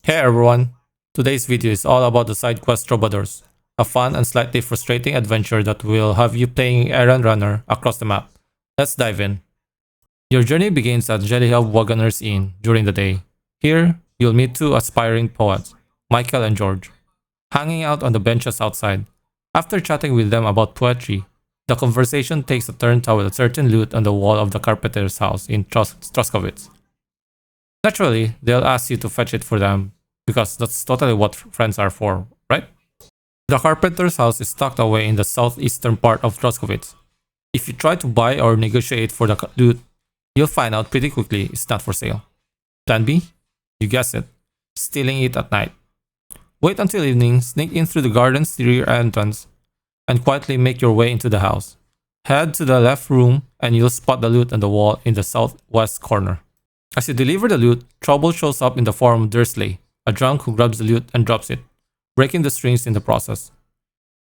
Hey everyone! Today's video is all about the side quest Troubadors, a fun and slightly frustrating adventure that will have you playing errand runner across the map. Let's dive in. Your journey begins at Jellyhub Wagoner's Inn during the day. Here, you'll meet two aspiring poets, Michael and George, hanging out on the benches outside. After chatting with them about poetry, the conversation takes a turn toward a certain loot on the wall of the carpenter's house in Troskowitz. Naturally, they'll ask you to fetch it for them, because that's totally what friends are for, right? The carpenter's house is tucked away in the southeastern part of Troskowitz. If you try to buy or negotiate for the loot, you'll find out pretty quickly it's not for sale. Plan B? You guessed it. Stealing it at night. Wait until evening, sneak in through the garden's rear entrance, and quietly make your way into the house. Head to the left room and you'll spot the loot on the wall in the southwest corner. As you deliver the loot, trouble shows up in the form of Dursley, a drunk who grabs the loot and drops it, breaking the strings in the process.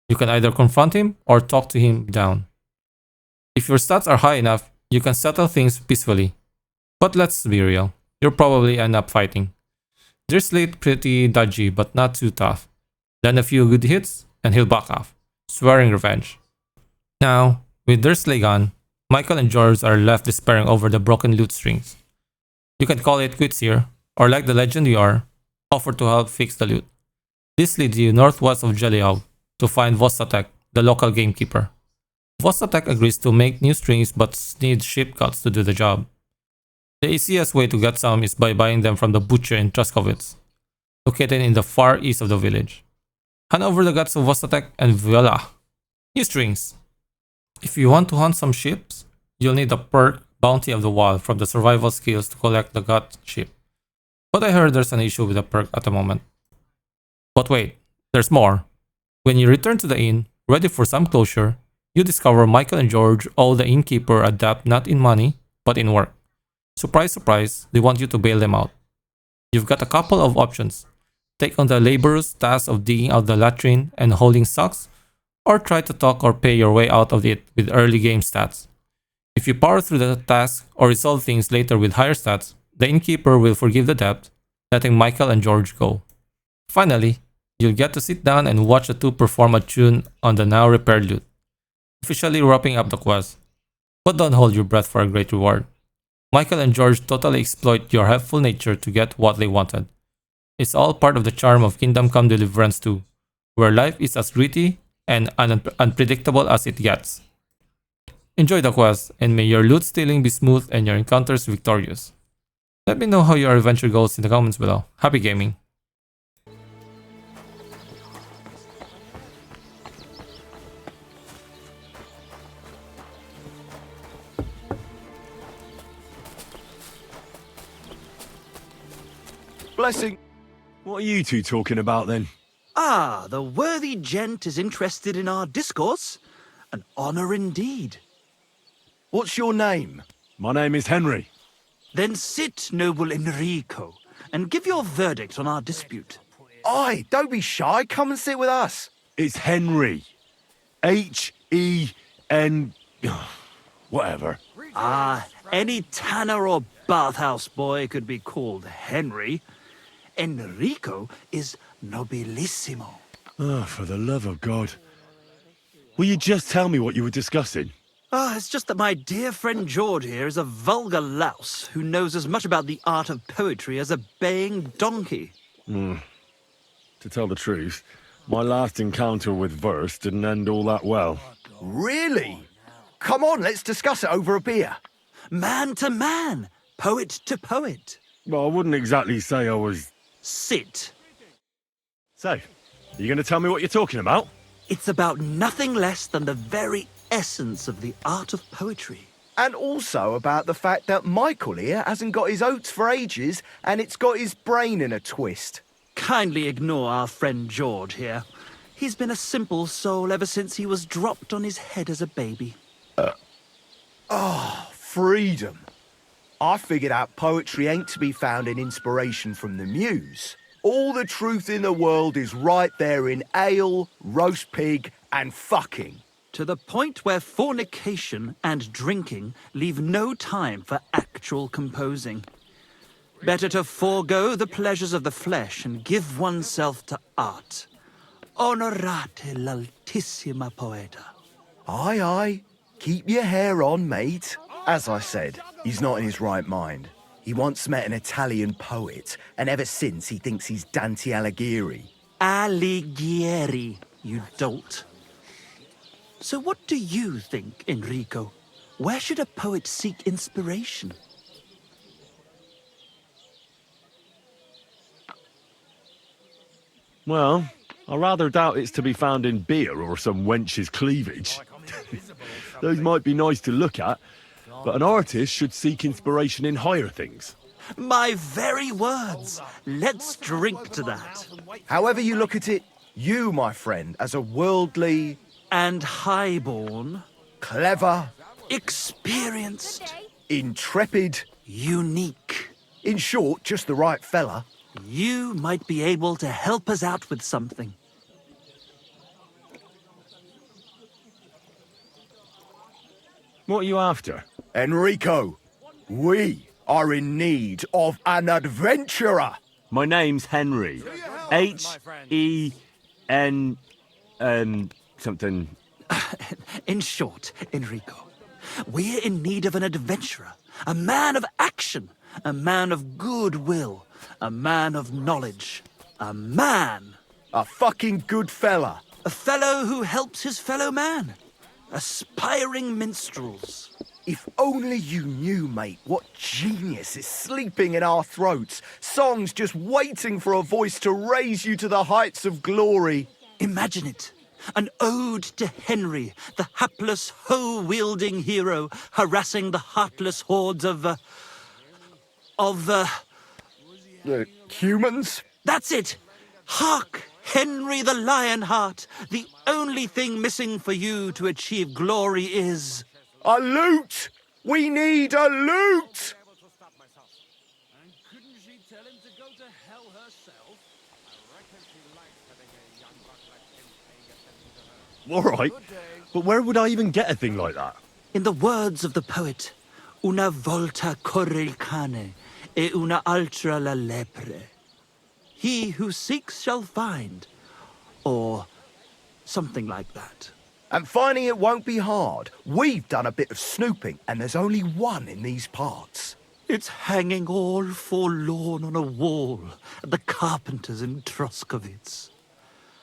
You can either confront him or talk to him down. If your stats are high enough, you can settle things peacefully. But let's be real, you'll probably end up fighting. Dursley pretty dodgy but not too tough. Then a few good hits and he'll back off, swearing revenge. Now, with Dursley gone, Michael and George are left despairing over the broken loot strings. You can call it quits here, or like the legend you are, offer to help fix the loot. This leads you northwest of Jellyhub to find Vostatek, the local gamekeeper. Vostatek agrees to make new strings but needs sheep cuts to do the job. The easiest way to get some is by buying them from the butcher in Troskowitz, located in the far east of the village. Hand over the guts of Vostatek and voila! New strings! If you want to hunt some sheep, you'll need the perk Bounty of the Wild from the survival skills to collect the gut sheep. But I heard there's an issue with the perk at the moment. But wait, there's more. When you return to the inn, ready for some closure, you discover Michael and George owe the innkeeper a debt not in money, but in work. Surprise, surprise, they want you to bail them out. You've got a couple of options. Take on the laborious task of digging out the latrine and holding socks, or try to talk or pay your way out of it with early game stats. If you power through the task or resolve things later with higher stats, the innkeeper will forgive the debt, letting Michael and George go. Finally, you'll get to sit down and watch the two perform a tune on the now repaired loot, officially wrapping up the quest. But don't hold your breath for a great reward. Michael and George totally exploit your helpful nature to get what they wanted. It's all part of the charm of Kingdom Come Deliverance 2, where life is as gritty and unpredictable as it gets. Enjoy the quest, and may your loot stealing be smooth and your encounters victorious. Let me know how your adventure goes in the comments below. Happy gaming! Blessing. What are you two talking about then? Ah, the worthy gent is interested in our discourse. An honour indeed. What's your name? My name is Henry. Then sit, noble Enrico, and give your verdict on our dispute. Aye, don't be shy. Come and sit with us. It's Henry. H-E-N... whatever. Ah, any tanner or bathhouse boy could be called Henry. Enrico is nobilissimo. Oh, for the love of God. Will you just tell me what you were discussing? Ah, it's just that my dear friend George here is a vulgar louse who knows as much about the art of poetry as a baying donkey. To tell the truth, my last encounter with verse didn't end all that well. Really? Come on, let's discuss it over a beer. Man to man, poet to poet. Well, I wouldn't exactly say I was... Sit. So, are you going to tell me what you're talking about? It's about nothing less than the very essence of the art of poetry. And also about the fact that Michael here hasn't got his oats for ages and it's got his brain in a twist. Kindly ignore our friend George here. He's been a simple soul ever since he was dropped on his head as a baby. Freedom. I figured out poetry ain't to be found in inspiration from the muse. All the truth in the world is right there in ale, roast pig, and fucking. To the point where fornication and drinking leave no time for actual composing. Better to forego the pleasures of the flesh and give oneself to art. Onorate l'altissima poeta. Aye, aye. Keep your hair on, mate. As I said, he's not in his right mind. He once met an Italian poet, and ever since he thinks he's Dante Alighieri. Alighieri, you dolt. So what do you think, Enrico? Where should a poet seek inspiration? Well, I rather doubt it's to be found in beer or some wench's cleavage. Those might be nice to look at, but an artist should seek inspiration in higher things. My very words. Let's drink to that. However you look at it, you, my friend, as a worldly, And highborn, clever, experienced, intrepid, unique. in short, just the right fella. You might be able to help us out with something. What are you after? Enrico, we are in need of an adventurer. My name's Henry. H-E-N... something... In short, Enrico, we're in need of an adventurer, a man of action, a man of goodwill, a man of knowledge, a man, A fucking good fella. a fellow who helps his fellow man, aspiring minstrels. If only you knew, mate, what genius is sleeping in our throats. Songs just waiting for a voice to raise you to the heights of glory. Imagine it. An ode to Henry, the hapless, hoe-wielding hero, harassing the heartless hordes of Humans? That's it! Hark, Henry the Lionheart! The only thing missing for you to achieve glory is... A loot! We need a loot! All right, but where would I even get a thing like that? In the words of the poet, una volta corre il cane, e una altra la lepre. He who seeks shall find, or something like that. And finding it won't be hard. We've done a bit of snooping, and there's only one in these parts. It's hanging all forlorn on a wall at the carpenter's in Troskowitz.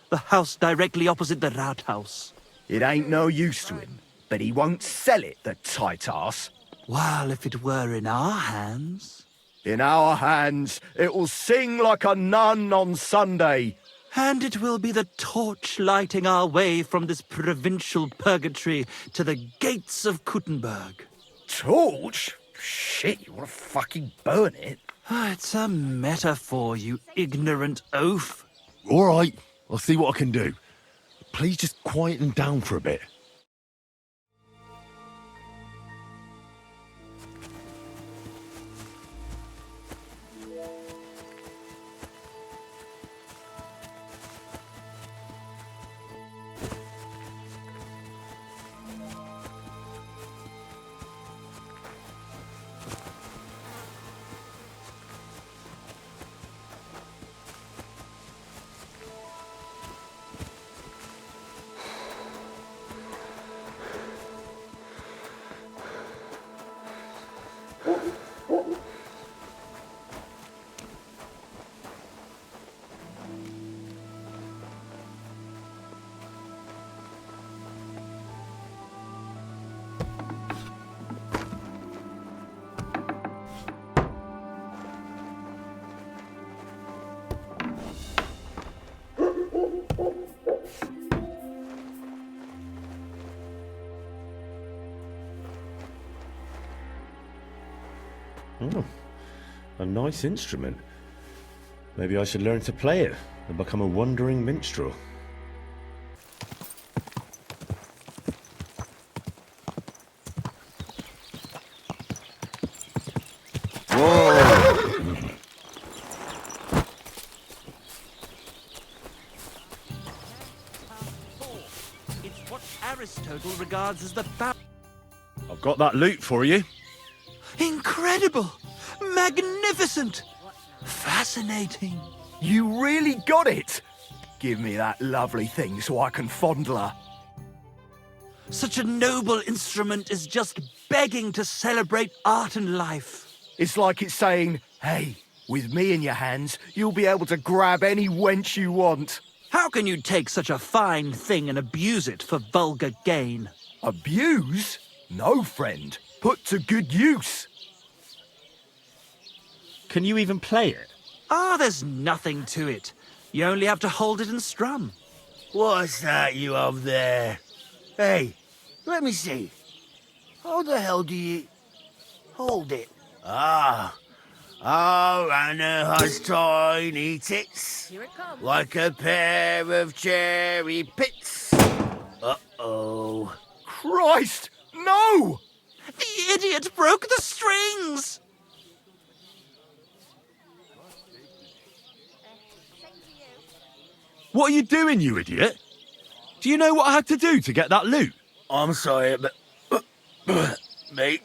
The house directly opposite the Rathaus. It ain't no use to him, but he won't sell it, the tight ass. While if it were in our hands... In our hands, it will sing like a nun on Sunday. And it will be the torch lighting our way from this provincial purgatory to the gates of Kuttenberg. Torch? Shit, you want to fucking burn it? It's a metaphor, you ignorant oaf. All right, I'll see what I can do. Please just quieten down for a bit. Oh, a nice instrument. Maybe I should learn to play it and become a wandering minstrel. Whoa! It's what Aristotle regards as the I've got that loot for you. Incredible! Magnificent! Magnificent! Fascinating. You really got it! Give me that lovely thing so I can fondle her. Such a noble instrument is just begging to celebrate art and life. It's like it's saying, hey, with me in your hands, you'll be able to grab any wench you want. How can you take such a fine thing and abuse it for vulgar gain? Abuse? No, friend. Put to good use. Can you even play it? Ah, there's nothing to it. You only have to hold it and strum. What's that you have there? Hey, let me see. How the hell do you hold it? Ah. Oh, Anna has tiny tits. Here it comes. Like a pair of cherry pits. Uh-oh. Christ, no! The idiot broke the strings! What are you doing, you idiot? Do you know what I had to do to get that loot? I'm sorry, but... mate.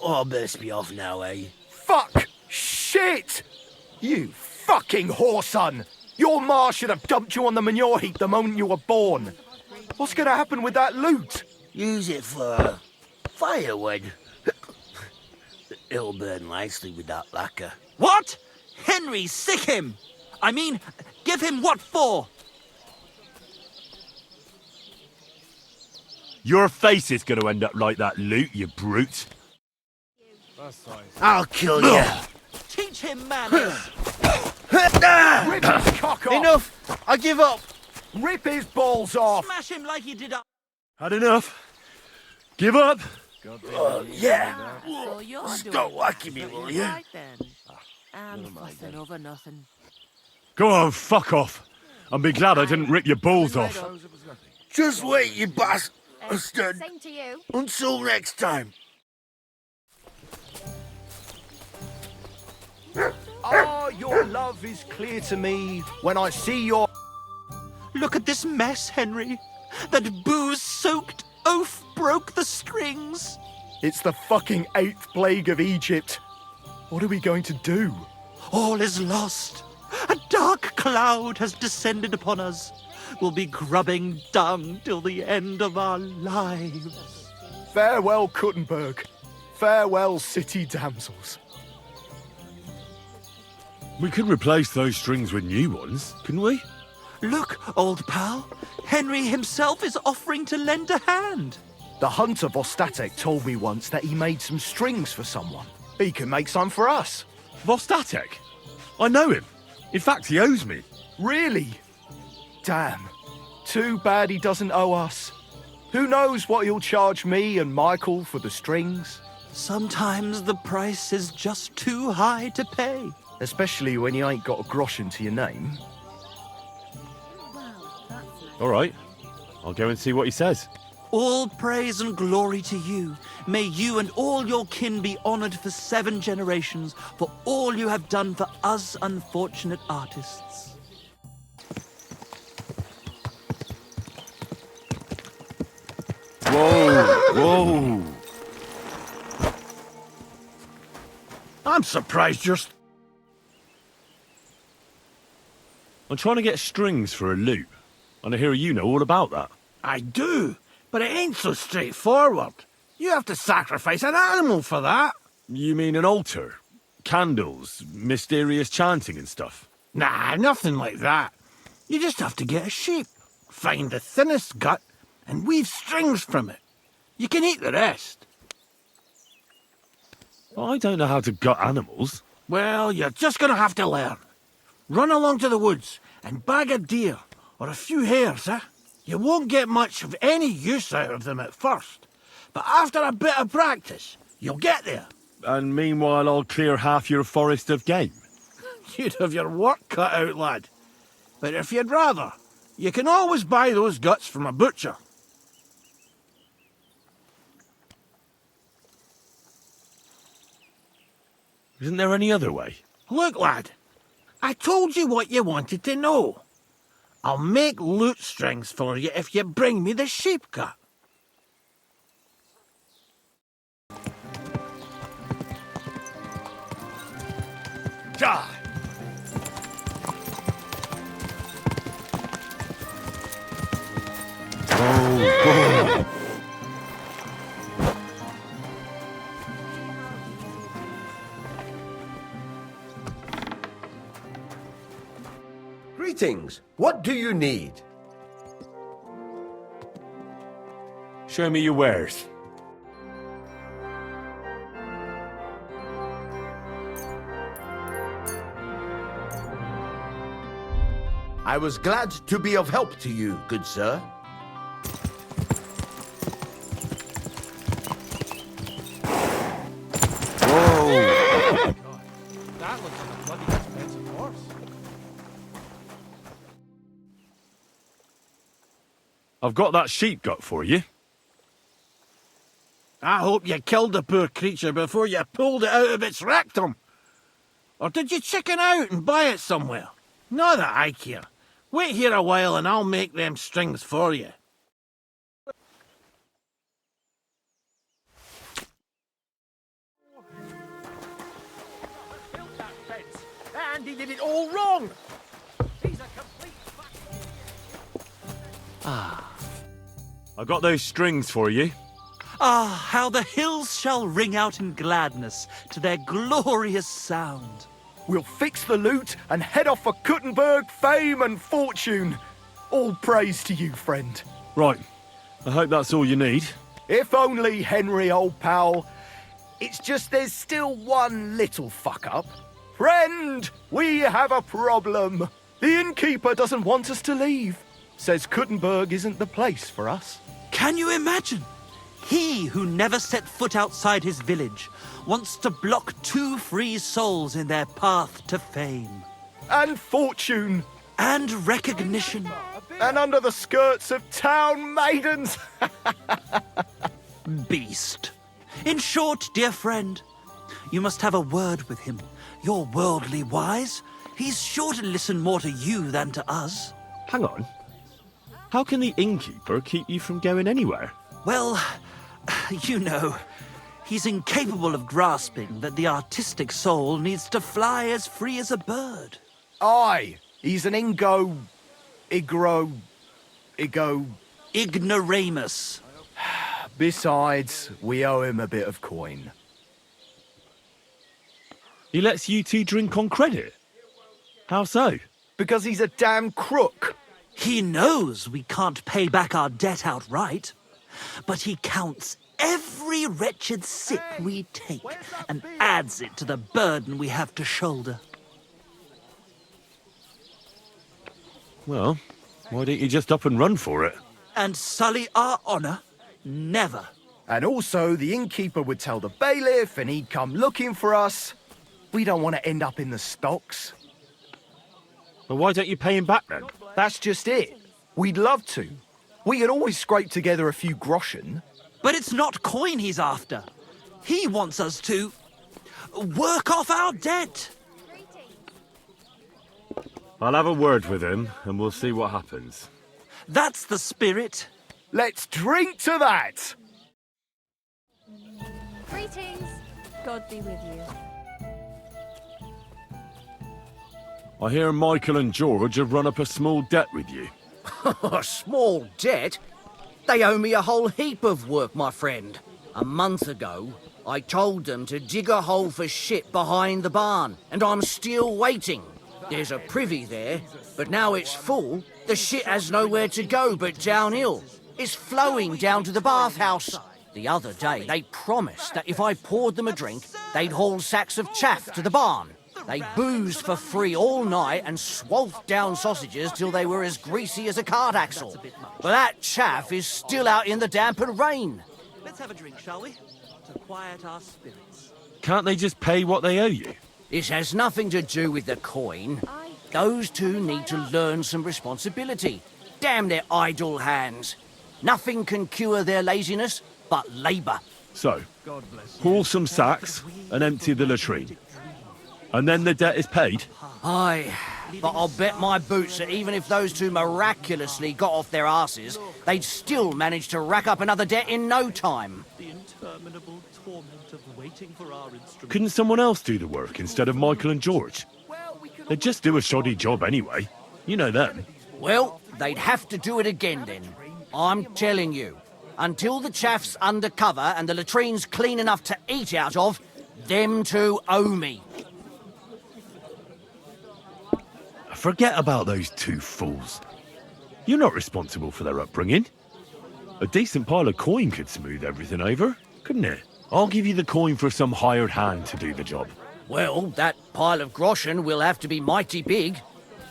Oh, I best be off now, eh? Fuck! Shit! You fucking whoreson! Your ma should have dumped you on the manure heap the moment you were born. What's gonna happen with that loot? Use it for firewood. It'll burn nicely with that lacquer. What? Henry, sick him! I mean, give him what for? Your face is going to end up like that loot, you brute. I'll kill you. Teach him manners! Rip his cock off! Enough! I give up. Rip his balls off! Smash him like you did up. Had enough? Give up? Yeah. So you're Stop doing whacking me, that, will so you? you're right then. And fussing over nothing. Go on, fuck off. And be glad I didn't rip your balls off. Just wait, you bastard. Same to you. Until next time. Ah, your love is clear to me when I see your... Look at this mess, Henry. That booze-soaked oaf broke the strings. It's the fucking 8th plague of Egypt. What are we going to do? All is lost. A dark cloud has descended upon us. We'll be grubbing dung till the end of our lives. Farewell, Kuttenberg. Farewell, city damsels. We could replace those strings with new ones, couldn't we? Look, old pal. Henry himself is offering to lend a hand. The hunter Vostatek told me once that he made some strings for someone. He can make some for us. Vostatek? I know him. In fact, he owes me. Really? Damn. Too bad he doesn't owe us. Who knows what he'll charge me and Michael for the strings? Sometimes the price is just too high to pay. Especially when you ain't got a groschen to your name. Well, that's nice. All right. I'll go and see what he says. All praise and glory to you. May you and all your kin be honored for 7 generations for all you have done for us unfortunate artists. Whoa! I'm surprised you're... I'm trying to get strings for a loop, and I hear you know all about that. I do, but it ain't so straightforward. You have to sacrifice an animal for that. You mean an altar? Candles, mysterious chanting and stuff? Nah, nothing like that. You just have to get a sheep, find the thinnest gut, and weave strings from it. You can eat the rest. I don't know how to gut animals. Well, you're just gonna have to learn. Run along to the woods and bag a deer or a few hares, eh? You won't get much of any use out of them at first, but after a bit of practice, you'll get there. And meanwhile, I'll clear half your forest of game. You'd have your work cut out, lad. But if you'd rather, you can always buy those guts from a butcher. Isn't there any other way? Look, lad, I told you what you wanted to know. I'll make lute strings for you if you bring me the sheep gut. Die! Greetings. What do you need? Show me your wares. I was glad to be of help to you, good sir. Whoa! That looks like a bloody expensive horse. I've got that sheep gut for you. I hope you killed the poor creature before you pulled it out of its rectum. Or did you chicken out and buy it somewhere? Not that I care. Wait here a while and I'll make them strings for you. And he did it all wrong. He's a complete... I got those strings for you. Ah, how the hills shall ring out in gladness to their glorious sound. We'll fix the loot and head off for Kuttenberg, fame and fortune. All praise to you, friend. Right. I hope that's all you need. If only, Henry, old pal. It's just there's still one little fuck-up. Friend, we have a problem. The innkeeper doesn't want us to leave. Says Kuttenberg isn't the place for us. Can you imagine? He who never set foot outside his village wants to block 2 free souls in their path to fame. And fortune. And recognition. And under the skirts of town maidens. Beast. In short, dear friend, you must have a word with him. You're worldly wise. He's sure to listen more to you than to us. Hang on. How can the innkeeper keep you from going anywhere? Well, you know, he's incapable of grasping that the artistic soul needs to fly as free as a bird. Aye, he's an Ignoramus. Besides, we owe him a bit of coin. He lets you two drink on credit? How so? Because he's a damn crook. He knows we can't pay back our debt outright, but he counts every wretched sip we take and adds it to the burden we have to shoulder. Well, why don't you just up and run for it? And sully our honor? Never. And also, the innkeeper would tell the bailiff and he'd come looking for us. We don't want to end up in the stocks. Well, why don't you pay him back then? That's just it. We'd love to. We could always scrape together a few groschen. But it's not coin he's after. He wants us to work off our debt. I'll have a word with him and we'll see what happens. That's the spirit. Let's drink to that! Greetings. God be with you. I hear Michael and George have run up a small debt with you. A small debt? They owe me a whole heap of work, my friend. A month ago, I told them to dig a hole for shit behind the barn, and I'm still waiting. There's a privy there, but now it's full. The shit has nowhere to go but downhill. It's flowing down to the bathhouse. The other day, they promised that if I poured them a drink, they'd haul sacks of chaff to the barn. They boozed for free all night and swathed down sausages till they were as greasy as a cart axle. But that chaff is still out in the damp and rain. Let's have a drink, shall we? To quiet our spirits. Can't they just pay what they owe you? This has nothing to do with the coin. Those two need to learn some responsibility. Damn their idle hands. Nothing can cure their laziness but labour. So, haul some sacks and empty the latrine. And then the debt is paid? Aye, but I'll bet my boots that even if those two miraculously got off their asses, they'd still manage to rack up another debt in no time. The interminable torment Couldn't someone else do the work instead of Michael and George? They'd just do a shoddy job anyway. You know them. Well, they'd have to do it again then. I'm telling you. Until the chaff's undercover and the latrine's clean enough to eat out of, them two owe me. Forget about those two fools. You're not responsible for their upbringing. A decent pile of coin could smooth everything over, couldn't it? I'll give you the coin for some hired hand to do the job. Well, that pile of groschen will have to be mighty big.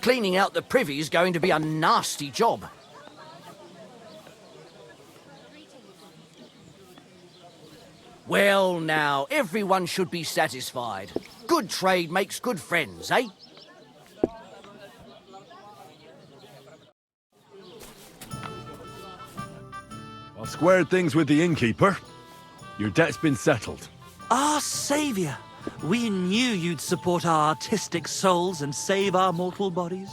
Cleaning out the privy's going to be a nasty job. Well, now, everyone should be satisfied. Good trade makes good friends, eh? I've squared things with the innkeeper. Your debt's been settled. Our savior! We knew you'd support our artistic souls and save our mortal bodies.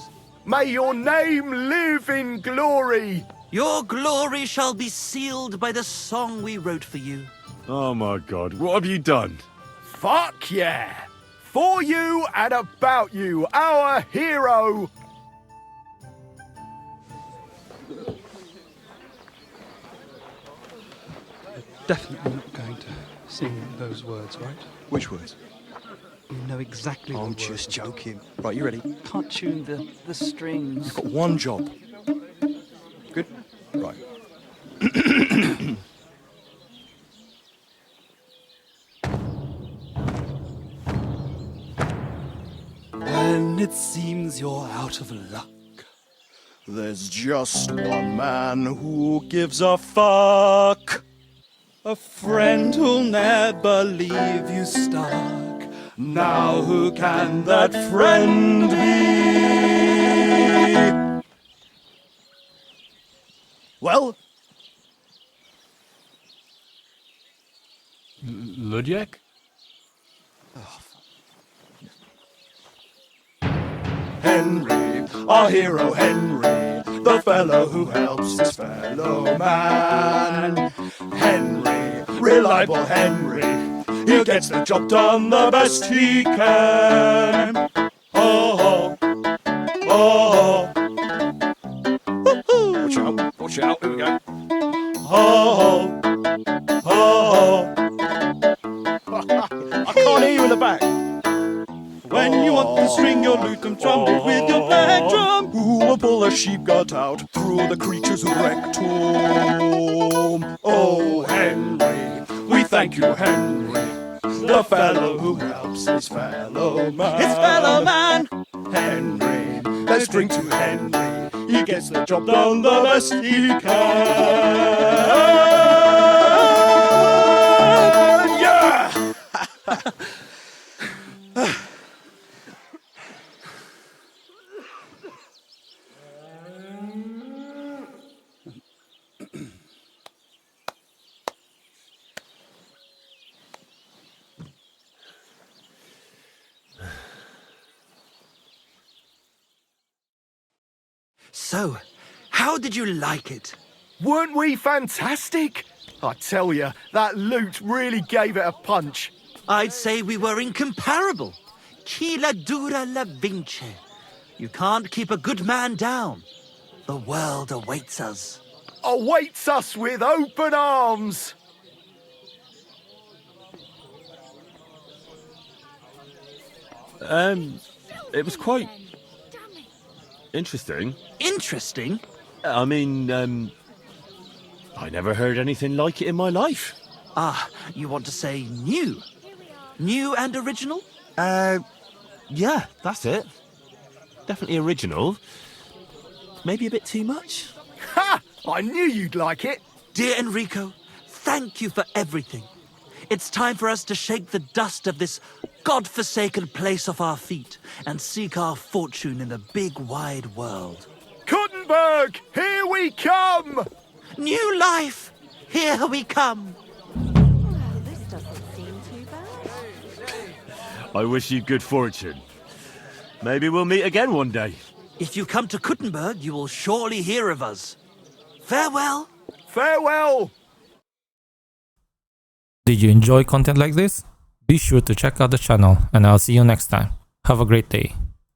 May your name live in glory! Your glory shall be sealed by the song we wrote for you. Oh my god, what have you done? Fuck yeah! For you and about you, our hero! Definitely not going to sing those words, right? Which words? You know exactly I'm what just joking. Right, you ready? Can't tune the strings. You've got one job. Good? Right. When it seems you're out of luck, There's just one man who gives a fuck. a friend who'll never leave you stuck. Now who can that friend be? Well, Ludiak? Henry, our hero Henry, the fellow who helps his fellow man. Henry, reliable Henry, he gets the job done the best he can. Oh, oh, oh. Watch out, here we go. Oh, oh, I can't hear you in the back. When you want to string your lute and trumpet with your black drum, Who will pull a sheep gut out through the creature's rectum? Oh, Henry, we thank you, Henry, the fellow who helps his fellow man. his fellow man. Henry, let's drink to Henry. He gets the job done the best he can. Yeah! So, how did you like it? Weren't we fantastic? I tell you, that loot really gave it a punch. I'd say we were incomparable. Chi la dura la vince. You can't keep a good man down. The world awaits us. Awaits us with open arms. It was quite interesting. Interesting? I mean, I never heard anything like it in my life. Ah, you want to say new? New and original? Yeah, that's it. Definitely original. Maybe a bit too much. Ha! I knew you'd like it. Dear Enrico, thank you for everything. It's time for us to shake the dust of this God-forsaken place off our feet and seek our fortune in the big wide world. Kuttenberg, here we come! New life! Here we come! Well, this doesn't seem too bad. I wish you good fortune. Maybe we'll meet again one day. If you come to Kuttenberg, you will surely hear of us. Farewell! Farewell! Did you enjoy content like this? Be sure to check out the channel and I'll see you next time. Have a great day.